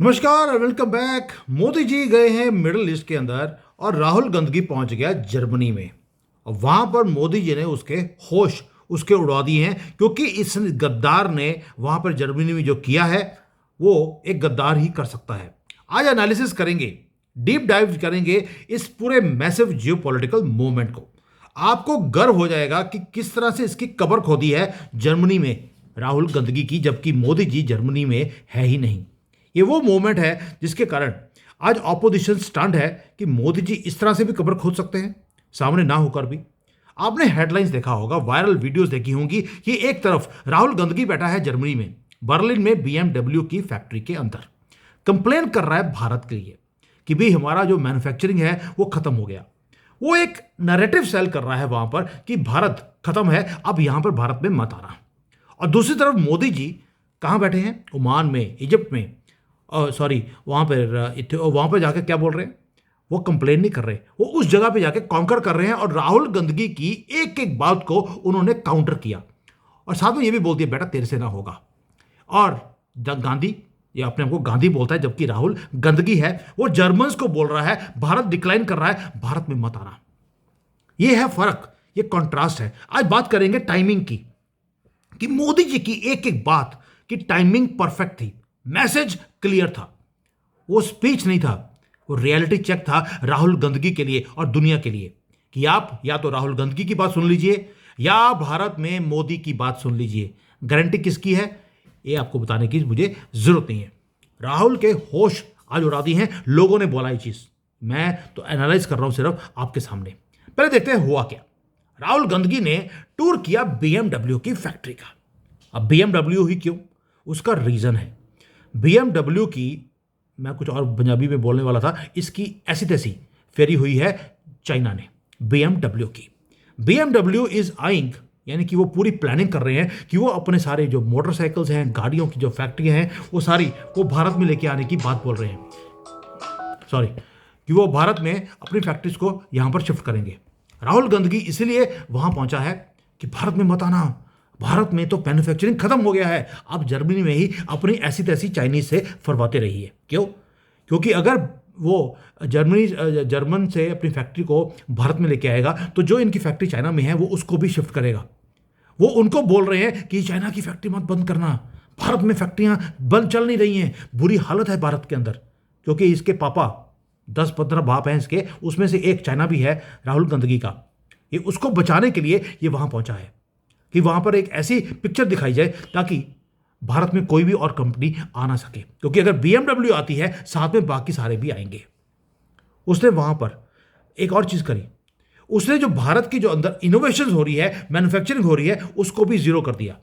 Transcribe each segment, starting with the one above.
नमस्कार और welcome back. Modi ji गए हैं मिडिल ईस्ट के अंदर और राहुल गांधी पहुंच गया जर्मनी में। और वहां पर मोदी जी ने उसके होश उसके उड़ा दिए हैं, क्योंकि इस गद्दार ने वहां पर जर्मनी में जो किया है वो एक गद्दार ही कर सकता है। आज एनालिसिस करेंगे, डीप डाइव करेंगे इस पूरे मैसिव जियोपॉलिटिकल मूवमेंट को। आपको गर्व हो जाएगा कि किस तरह से इसकी कबर खोदी है जर्मनी में राहुल गांधी की, जबकि मोदी जी जर्मनी में है ही नहीं। ये वो मोमेंट है जिसके कारण आज ऑपोजिशन स्टैंड है कि मोदी जी इस तरह से भी कब्र खोद सकते हैं, सामने ना होकर भी। आपने हेडलाइंस देखा होगा, वायरल वीडियोस देखी होंगी कि एक तरफ राहुल गांधी बैठा है जर्मनी में, बर्लिन में बीएमडब्ल्यू की फैक्ट्री के अंदर, कंप्लेन कर रहा है भारत के लिए कि भाई हमारा जो मैन्युफैक्चरिंग है वो खत्म हो गया। वो एक नैरेटिव सेल कर रहा है वहां पर कि भारत खत्म है, अब यहां पर भारत में मत आना। और दूसरी तरफ मोदी जी कहां बैठे हैं? ओमान में, इजिप्ट में, सॉरी वहां पर जाकर क्या बोल रहे हैं? वो कंप्लेन नहीं कर रहे, वो उस जगह पे जाके काउंटर कर रहे हैं। और राहुल गांधी की एक एक बात को उन्होंने काउंटर किया और साथ में ये भी बोल दिया बेटा तेरे से ना होगा। और गांधी, ये अपने आपको गांधी बोलता है जबकि राहुल गंदगी है, वो जर्मन्स को बोल रहा है भारत डिक्लाइन कर रहा है, भारत में मत आना। ये है फर्क, ये कॉन्ट्रास्ट है। आज बात करेंगे टाइमिंग की, कि मोदी जी की एक एक बात की टाइमिंग परफेक्ट थी, मैसेज क्लियर था। वो स्पीच नहीं था, वो रियलिटी चेक था राहुल गांधी के लिए और दुनिया के लिए, कि आप या तो राहुल गांधी की बात सुन लीजिए या भारत में मोदी की बात सुन लीजिए। गारंटी किसकी है ये आपको बताने की मुझे जरूरत नहीं है। राहुल के होश आज उड़ा दी हैं लोगों ने, बोला ये चीज, मैं तो एनालाइज कर रहा हूं सिर्फ आपके सामने। पहले देखते हैं हुआ क्या। राहुल गांधी ने टूर किया बीएमडब्ल्यू की फैक्ट्री का। अब बीएमडब्ल्यू ही क्यों? उसका रीजन है। बीएमडब्ल्यू की, मैं कुछ और पंजाबी में बोलने वाला था, इसकी ऐसी तैसी फेरी हुई है चाइना ने बीएमडब्ल्यू की। बीएमडब्ल्यू इज आइंग, यानी कि वो पूरी प्लानिंग कर रहे हैं कि वो अपने सारे जो मोटरसाइकिल्स हैं, गाड़ियों की जो फैक्ट्रियां हैं, वो सारी वो भारत में लेके आने की बात बोल रहे हैं। सॉरी, कि वो भारत में अपनी फैक्ट्रीज को यहां पर शिफ्ट करेंगे। राहुल गांधी इसलिए वहां पहुंचा है कि भारत में मत आना, भारत में तो मैन्युफैक्चरिंग खत्म हो गया है, आप जर्मनी में ही अपनी ऐसी तैसी चाइनीज से फरवाते रहिए। क्यों? क्योंकि अगर वो जर्मन से अपनी फैक्ट्री को भारत में लेके आएगा तो जो इनकी फैक्ट्री चाइना में है वो उसको भी शिफ्ट करेगा। वो उनको बोल रहे हैं कि चाइना की फैक्ट्री मत बंद करना, भारत में फैक्ट्रियां बंद चल नहीं रही हैं, बुरी हालत है भारत के अंदर। क्योंकि इसके पापा 10-15 बाप हैं इसके, उसमें से एक चाइना भी है राहुल गांधी का। ये उसको बचाने के लिए ये वहां पहुंचा है कि वहां पर एक ऐसी पिक्चर दिखाई जाए ताकि भारत में कोई भी और कंपनी आ ना सके, क्योंकि अगर बीएमडब्ल्यू आती है साथ में बाकी सारे भी आएंगे। उसने वहां पर एक और चीज करी, उसने जो भारत की जो अंदर इनोवेशन हो रही है, मैन्युफैक्चरिंग हो रही है, उसको भी जीरो कर दिया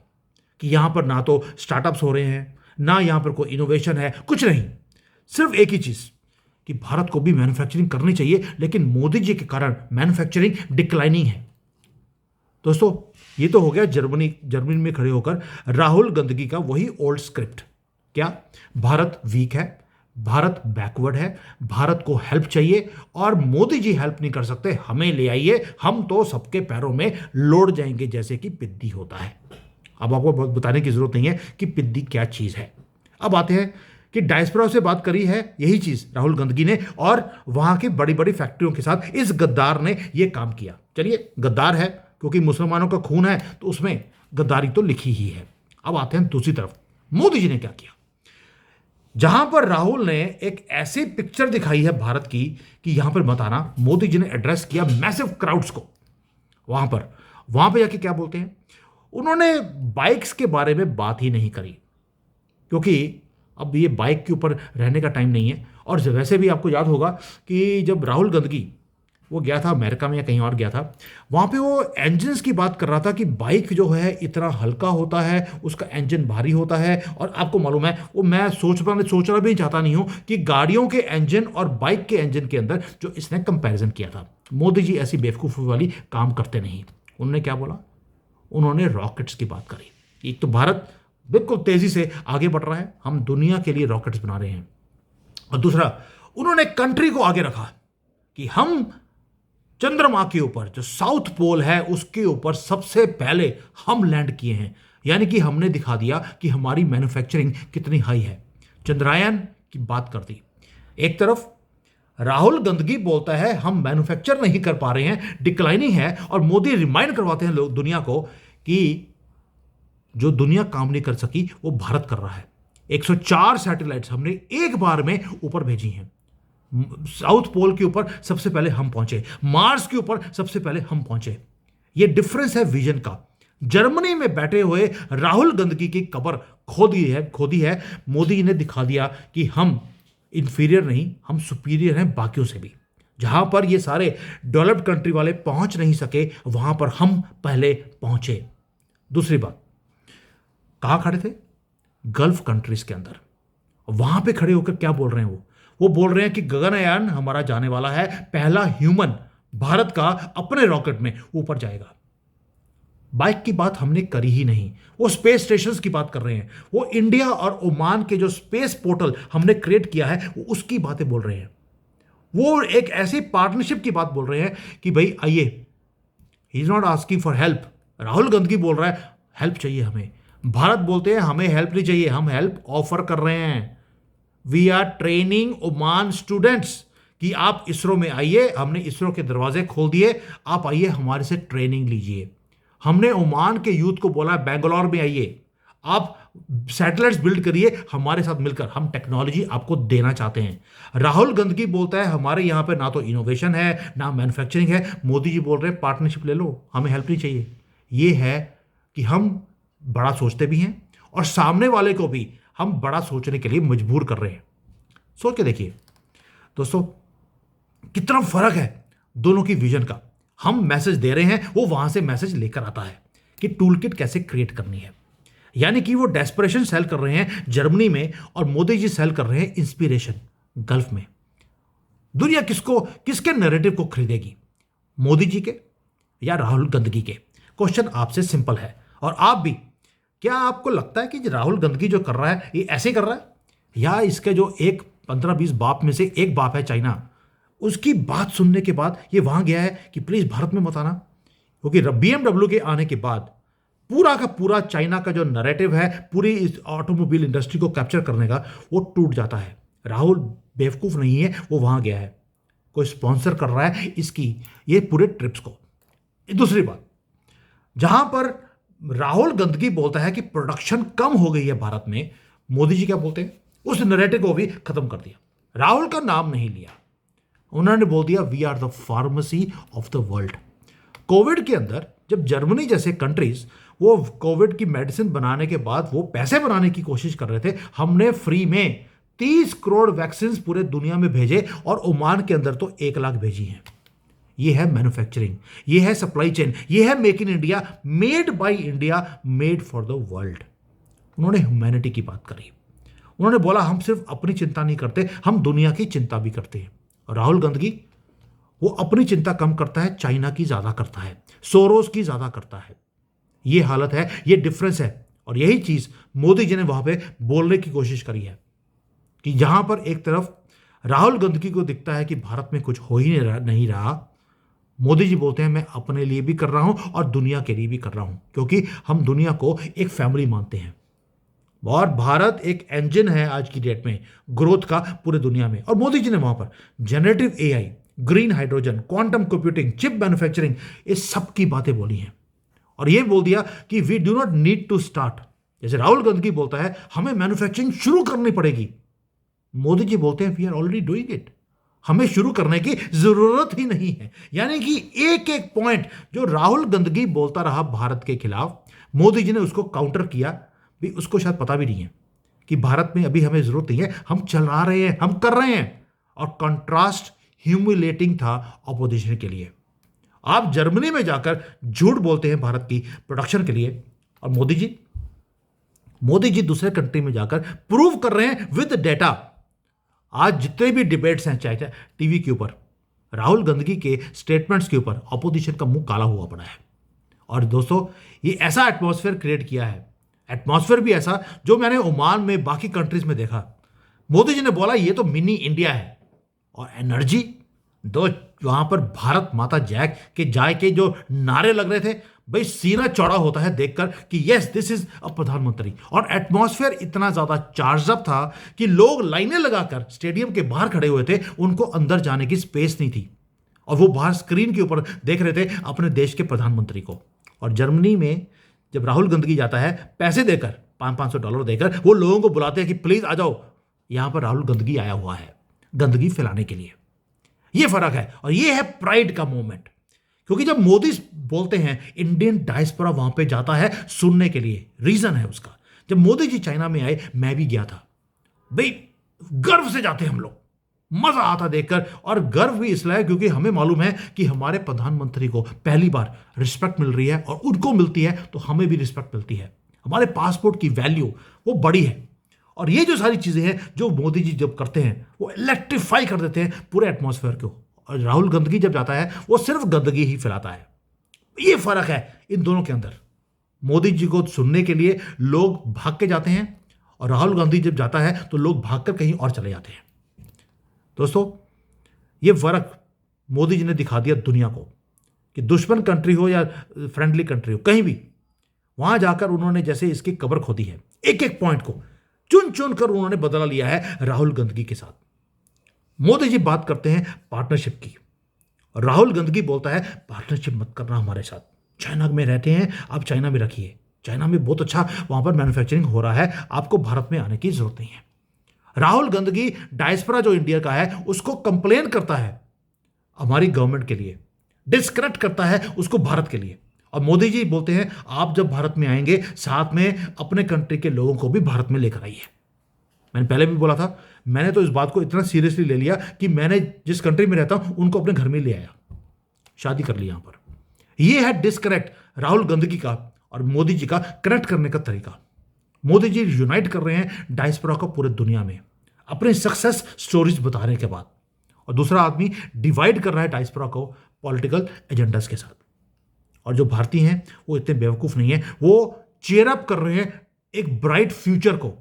कि यहां पर ना तो स्टार्टअप्स हो रहे हैं, ना यहां पर कोई इनोवेशन है, कुछ नहीं। सिर्फ एक ही चीज कि भारत को भी मैन्युफैक्चरिंग करनी चाहिए, लेकिन मोदी जी के कारण मैन्युफैक्चरिंग डिक्लाइनिंग है। दोस्तों, ये तो हो गया जर्मनी में खड़े होकर राहुल गांधी का वही ओल्ड स्क्रिप्ट। क्या? भारत वीक है, भारत बैकवर्ड है, भारत को हेल्प चाहिए और मोदी जी हेल्प नहीं कर सकते, हमें ले आइए, हम तो सबके पैरों में लौट जाएंगे जैसे कि पिद्दी होता है। अब आपको बताने की जरूरत नहीं है कि पिद्दी क्या चीज है। अब आते हैं कि डायस्पोरा से बात करी है यही चीज राहुल गांधी ने, और वहां की बड़ी बड़ी फैक्ट्रियों के साथ इस गद्दार ने यह काम किया। चलिए, गद्दार है क्योंकि मुसलमानों का खून है तो उसमें गद्दारी तो लिखी ही है। अब आते हैं दूसरी तरफ, मोदी जी ने क्या किया। जहां पर राहुल ने एक ऐसी पिक्चर दिखाई है भारत की कि यहां पर मत आना, मोदी जी ने एड्रेस किया मैसिव क्राउड्स को। वहां पर जाके क्या बोलते हैं? उन्होंने बाइक्स के बारे में बात ही नहीं करी, क्योंकि अब ये बाइक के ऊपर रहने का टाइम नहीं है। और वैसे भी आपको याद होगा कि जब राहुल गांधी वो गया था अमेरिका में या कहीं और गया था, वहां पे वो इंजन्स की बात कर रहा था कि बाइक जो है इतना हल्का होता है, उसका इंजन भारी होता है। और आपको मालूम है, वो मैं सोचना भी चाहता नहीं हूं कि गाड़ियों के इंजन और बाइक के इंजन के अंदर जो इसने कंपैरिजन किया था। मोदी जी ऐसी बेवकूफ़ी वाली काम करते नहीं। उन्होंने क्या बोला? उन्होंने रॉकेट्स की बात करी। एक तो भारत बिल्कुल तेजी से आगे बढ़ रहा है, हम दुनिया के लिए रॉकेट्स बना रहे हैं। और दूसरा, उन्होंने कंट्री को आगे रखा कि हम चंद्रमा के ऊपर जो साउथ पोल है उसके ऊपर सबसे पहले हम लैंड किए हैं, यानी कि हमने दिखा दिया कि हमारी मैन्युफैक्चरिंग कितनी हाई है। चंद्रयान की बात कर दी। एक तरफ राहुल गंदगी बोलता है हम मैन्युफैक्चर नहीं कर पा रहे हैं, डिक्लाइनिंग है, और मोदी रिमाइंड करवाते हैं लोग दुनिया को कि जो दुनिया काम नहीं कर सकी वो भारत कर रहा है। 104 सैटेलाइट्स हमने एक बार में ऊपर भेजी हैं। साउथ पोल के ऊपर सबसे पहले हम पहुंचे, मार्स के ऊपर सबसे पहले हम पहुंचे। ये डिफरेंस है विजन का। जर्मनी में बैठे हुए राहुल गंदगी की कब्र खोदी है। मोदी जी ने दिखा दिया कि हम इंफीरियर नहीं, हम सुपीरियर हैं बाकियों से भी। जहां पर ये सारे डेवलप्ड कंट्री वाले पहुंच नहीं सके, वहां पर हम पहले पहुंचे। दूसरी बात, कहां खड़े थे? गल्फ कंट्रीज के अंदर। वहां पे खड़े होकर क्या बोल रहे हैं वो बोल रहे हैं कि गगनयान हमारा जाने वाला है, पहला ह्यूमन भारत का अपने रॉकेट में ऊपर जाएगा। बाइक की बात हमने करी ही नहीं, वो स्पेस स्टेशंस की बात कर रहे हैं। वो इंडिया और ओमान के जो स्पेस पोर्टल हमने क्रिएट किया है, वो उसकी बातें बोल रहे हैं। वो एक ऐसी पार्टनरशिप की बात बोल रहे हैं कि भाई आइए, he is not asking for help. Rahul Gandhi बोल रहा है हेल्प चाहिए हमें। भारत बोलते हैं हमें हेल्प नहीं चाहिए, हम हेल्प ऑफर कर रहे हैं। We are training Oman students कि आप इसरो में आइए, हमने इसरो के दरवाजे खोल दिए, आप आइए हमारे से ट्रेनिंग लीजिए। हमने ओमान के यूथ को बोला बेंगलोर में आइए, आप सैटेलाइट्स बिल्ड करिए हमारे साथ मिलकर, हम टेक्नोलॉजी आपको देना चाहते हैं। राहुल गांधी बोलता है हमारे यहां पे ना तो इनोवेशन है ना मैन्युफैक्चरिंग है। मोदी जी बोल रहे हैं पार्टनरशिप ले लो, हमें हेल्प नहीं चाहिए। ये है कि हम बड़ा सोचते भी हैं और सामने वाले को भी हम बड़ा सोचने के लिए मजबूर कर रहे हैं। सोच के देखिए दोस्तों, कितना फर्क है दोनों की विजन का। हम मैसेज दे रहे हैं, वो वहां से मैसेज लेकर आता है कि टूल किट कैसे क्रिएट करनी है। यानी कि वो डेस्परेशन सेल कर रहे हैं जर्मनी में, और मोदी जी सेल कर रहे हैं इंस्पिरेशन गल्फ में। दुनिया किसके नैरेटिव को खरीदेगी, मोदी जी के या राहुल गांधी के? क्वेश्चन आपसे सिंपल है। और आप भी, क्या आपको लगता है कि राहुल गांधी जो कर रहा है ये ऐसे कर रहा है, या इसके जो एक 15-20 बाप में से एक बाप है चाइना, उसकी बात सुनने के बाद ये वहां गया है कि प्लीज भारत में मत आना? क्योंकि BMW के आने के बाद पूरा का पूरा चाइना का जो नैरेटिव है पूरी इस ऑटोमोबाइल इंडस्ट्री को कैप्चर करने का, वो टूट जाता है। राहुल बेवकूफ नहीं है, वो वहां गया है, कोई स्पॉन्सर कर रहा है इसकी ये पूरे ट्रिप्स को। दूसरी बात, जहां पर राहुल गांधी बोलता है कि प्रोडक्शन कम हो गई है भारत में, मोदी जी क्या बोलते हैं? उस नैरेटिव को भी खत्म कर दिया। राहुल का नाम नहीं लिया, उन्होंने बोल दिया we are the pharmacy of the world. COVID के अंदर जब जर्मनी जैसे कंट्रीज वो कोविड की मेडिसिन बनाने के बाद वो पैसे बनाने की कोशिश कर रहे थे, हमने फ्री में 30 करोड़ वैक्सीन पूरे दुनिया में भेजे, और ओमान के अंदर तो 1 लाख भेजी हैं। ये है मैन्युफैक्चरिंग, ये है सप्लाई चेन, ये है make in India, made by India, made for the world. उन्होंने ह्यूमैनिटी की बात करी, उन्होंने बोला हम सिर्फ अपनी चिंता नहीं करते, हम दुनिया की चिंता भी करते हैं। और राहुल गांधी वो अपनी चिंता कम करता है, चाइना की ज्यादा करता है, सोरोस की ज्यादा करता है। ये हालत है, ये डिफरेंस है। और यही चीज मोदी जी ने वहां पे बोलने की कोशिश करी है कि जहां पर एक तरफ राहुल गांधी को दिखता है कि भारत में कुछ हो ही नहीं रहा, मोदी जी बोलते हैं मैं अपने लिए भी कर रहा हूं और दुनिया के लिए भी कर रहा हूं, क्योंकि हम दुनिया को एक फैमिली मानते हैं। और भारत एक इंजन है आज की डेट में ग्रोथ का पूरे दुनिया में। और मोदी जी ने वहां पर generative AI, green hydrogen, quantum computing, chip manufacturing, इस सब की बातें बोली हैं। और ये बोल दिया कि we do not need to start. जैसे राहुल गांधी बोलता है हमें मैन्युफैक्चरिंग शुरू करनी पड़ेगी, मोदी जी बोलते हैं we are already doing it, हमें शुरू करने की जरूरत ही नहीं है। यानी कि एक एक पॉइंट जो राहुल गांधी बोलता रहा भारत के खिलाफ, मोदी जी ने उसको काउंटर किया भी। उसको शायद पता भी नहीं है कि भारत में अभी हमें जरूरत नहीं है, हम चला रहे हैं, हम कर रहे हैं। और कंट्रास्ट ह्यूमिलेटिंग था ऑपोजिशन के लिए। आप जर्मनी में जाकर झूठ बोलते हैं भारत की प्रोडक्शन के लिए, और मोदी जी दूसरे कंट्री में जाकर प्रूव कर रहे हैं विद डेटा। आज जितने भी डिबेट्स हैं चाहे टीवी के ऊपर, राहुल गांधी के स्टेटमेंट्स के ऊपर ऑपोजिशन का मुंह काला हुआ पड़ा है। और दोस्तों ये ऐसा एटमॉस्फेयर क्रिएट किया है, एटमॉस्फेयर भी ऐसा जो मैंने ओमान में बाकी कंट्रीज में देखा। मोदी जी ने बोला ये तो मिनी इंडिया है, और एनर्जी दो वहां पर भारत माता जय के जो नारे लग रहे थे, भाई सीना चौड़ा होता है देखकर कि यस दिस इज अ प्रधानमंत्री। और एटमॉस्फेयर इतना ज्यादा चार्ज अप था कि लोग लाइनें लगाकर स्टेडियम के बाहर खड़े हुए थे, उनको अंदर जाने की स्पेस नहीं थी, और वो बाहर स्क्रीन के ऊपर देख रहे थे अपने देश के प्रधानमंत्री को। और जर्मनी में जब राहुल गांधी जाता है पैसे देकर, $500 देकर, वो लोगों को बुलाते हैं कि प्लीज आ जाओ, यहां पर राहुल गांधी आया हुआ है गंदगी फैलाने के लिए। ये फर्क है, और ये है प्राइड का मोमेंट। क्योंकि जब मोदी बोलते हैं, इंडियन डायस्पोरा वहां पे जाता है सुनने के लिए। रीजन है उसका, जब मोदी जी चाइना में आए मैं भी गया था, भाई गर्व से जाते हम लोग, मजा आता देखकर। और गर्व भी इसलिए क्योंकि हमें मालूम है कि हमारे प्रधानमंत्री को पहली बार रिस्पेक्ट मिल रही है, और उनको मिलती है तो हमें भी रिस्पेक्ट मिलती है। हमारे पासपोर्ट की वैल्यू वो बड़ी है। और ये जो सारी चीजें हैं जो मोदी जी जब करते हैं, वो इलेक्ट्रीफाई कर देते हैं पूरे एटमॉस्फेयर को। और राहुल गांधी जब जाता है वो सिर्फ गंदगी ही फैलाता है। ये फर्क है इन दोनों के अंदर। मोदी जी को सुनने के लिए लोग भाग के जाते हैं, और राहुल गांधी जब जाता है तो लोग भागकर कहीं और चले जाते हैं। दोस्तों, ये फर्क मोदी जी ने दिखा दिया दुनिया को कि दुश्मन कंट्री हो या फ्रेंडली कंट्री हो, कहीं भी वहां जाकर उन्होंने जैसे इसकी कब्र खोदी है, एक एक पॉइंट को चुन चुन कर उन्होंने बदला लिया है राहुल गांधी के साथ। मोदी जी बात करते हैं पार्टनरशिप की, और राहुल गांधी बोलता है पार्टनरशिप मत करना हमारे साथ। चाइना में रहते हैं, आप चाइना में रखिए, चाइना में बहुत अच्छा वहां पर मैन्युफैक्चरिंग हो रहा है, आपको भारत में आने की जरूरत नहीं है। राहुल गांधी डायस्पोरा जो इंडिया का है उसको कंप्लेन करता है हमारी गवर्नमेंट के लिए, डिस्क्रेडिट करता है उसको भारत के लिए। और मोदी जी बोलते हैं आप जब भारत में आएंगे साथ में अपने कंट्री के लोगों को भी भारत में लेकर आइए। मैंने पहले भी बोला था, मैंने तो इस बात को इतना सीरियसली ले लिया कि मैंने जिस कंट्री में रहता हूं उनको अपने घर में ले आया, शादी कर ली यहां पर। यह है डिस्कनेक्ट राहुल गांधी का और मोदी जी का कनेक्ट करने का तरीका। मोदी जी यूनाइट कर रहे हैं डायस्पोरा को पूरे दुनिया में अपने सक्सेस स्टोरीज बताने के बाद, और दूसरा आदमी डिवाइड कर रहा है डायस्पोरा को पॉलिटिकल एजेंडास के साथ। और जो भारतीय हैं वो इतने बेवकूफ नहीं है, वो चीयर अप कर रहे हैं एक ब्राइट फ्यूचर को,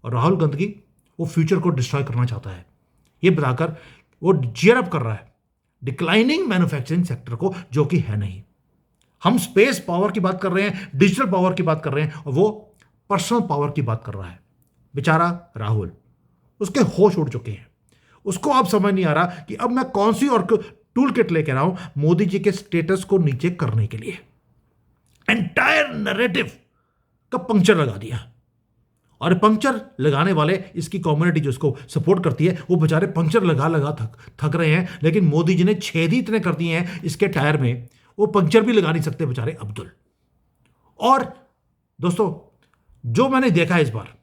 और राहुल गांधी वो फ्यूचर को डिस्ट्रॉय करना चाहता है। ये बताकर वो चीयर अप कर रहा है डिक्लाइनिंग मैन्युफैक्चरिंग सेक्टर को, जो कि है नहीं। हम स्पेस पावर की बात कर रहे हैं, डिजिटल पावर की बात कर रहे हैं, और वो पर्सनल पावर की बात कर रहा है। बेचारा राहुल, उसके होश उड़ चुके हैं, उसको अब समझ नहीं आ रहा कि अब मैं कौन सी और टूल किट लेकर आऊं मोदी जी के स्टेटस को नीचे करने के लिए। एंटायर नैरेटिव का पंक्चर लगा दिया, और पंक्चर लगाने वाले इसकी कम्युनिटी जो इसको सपोर्ट करती है वो बेचारे पंक्चर लगा लगा थक रहे हैं। लेकिन मोदी जी ने छेद ही इतने कर दिए हैं इसके टायर में, वो पंक्चर भी लगा नहीं सकते बेचारे अब्दुल। और दोस्तों, जो मैंने देखा इस बार,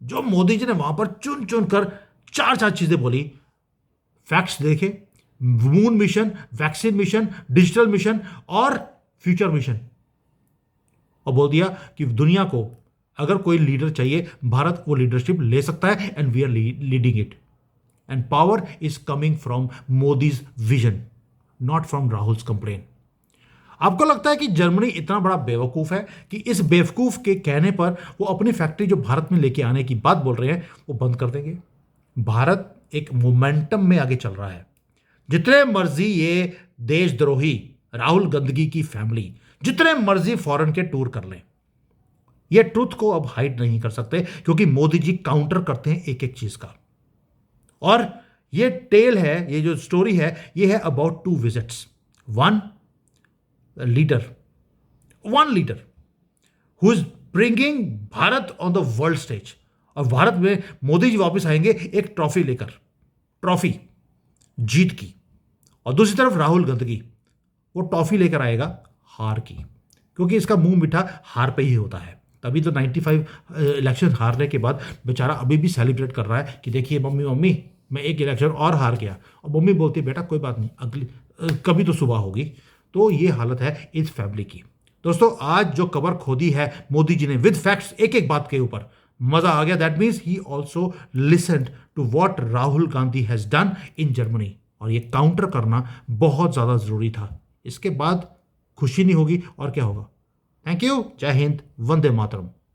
जो मोदी जी ने वहां पर चुन चुन कर चार चीजें बोली, फैक्ट्स देखे, moon mission, vaccine mission, digital mission और फ्यूचर मिशन, और बोल दिया कि दुनिया को अगर कोई लीडर चाहिए, भारत वो लीडरशिप ले सकता है, and we are leading it, and power is coming from Modi's vision, not from Rahul's complain. आपको लगता है कि जर्मनी इतना बड़ा बेवकूफ है कि इस बेवकूफ के कहने पर वो अपनी फैक्ट्री जो भारत में लेके आने की बात बोल रहे हैं वो बंद कर देंगे? भारत एक मोमेंटम में आगे चल रहा है। जितने मर्जी ये देशद्रोही राहुल गांधी की फैमिली जितने मर्जी फॉरेन के टूर कर लें, ये ट्रुथ को अब हाइड नहीं कर सकते, क्योंकि मोदी जी काउंटर करते हैं एक एक चीज का। और ये टेल है, ये जो स्टोरी है, ये है about 2 visits. One leader who is bringing Bharat on the world stage, और भारत में मोदी जी वापस आएंगे एक ट्रॉफी लेकर, ट्रॉफी जीत की। और दूसरी तरफ राहुल गांधी, वो ट्रॉफी लेकर आएगा हार की, क्योंकि इसका मुंह मीठा हार पे ही होता है। तभी तो 95 इलेक्शन हारने के बाद बेचारा अभी भी सेलिब्रेट कर रहा है कि देखिए मम्मी मैं एक इलेक्शन और हार गया, और मम्मी बोलती है बेटा कोई बात नहीं, अगली कभी तो सुबह होगी। तो ये हालत है इस फैमिली की। दोस्तों, आज जो कबर खोदी है मोदी जी ने विद फैक्ट्स, एक एक बात के ऊपर, मजा आ गया। That means he also listened to what Rahul Gandhi has done in Germany, और ये काउंटर करना बहुत ज्यादा जरूरी था। इसके बाद खुशी नहीं होगी और क्या होगा? थैंक यू, जय हिंद, वंदे मातरम।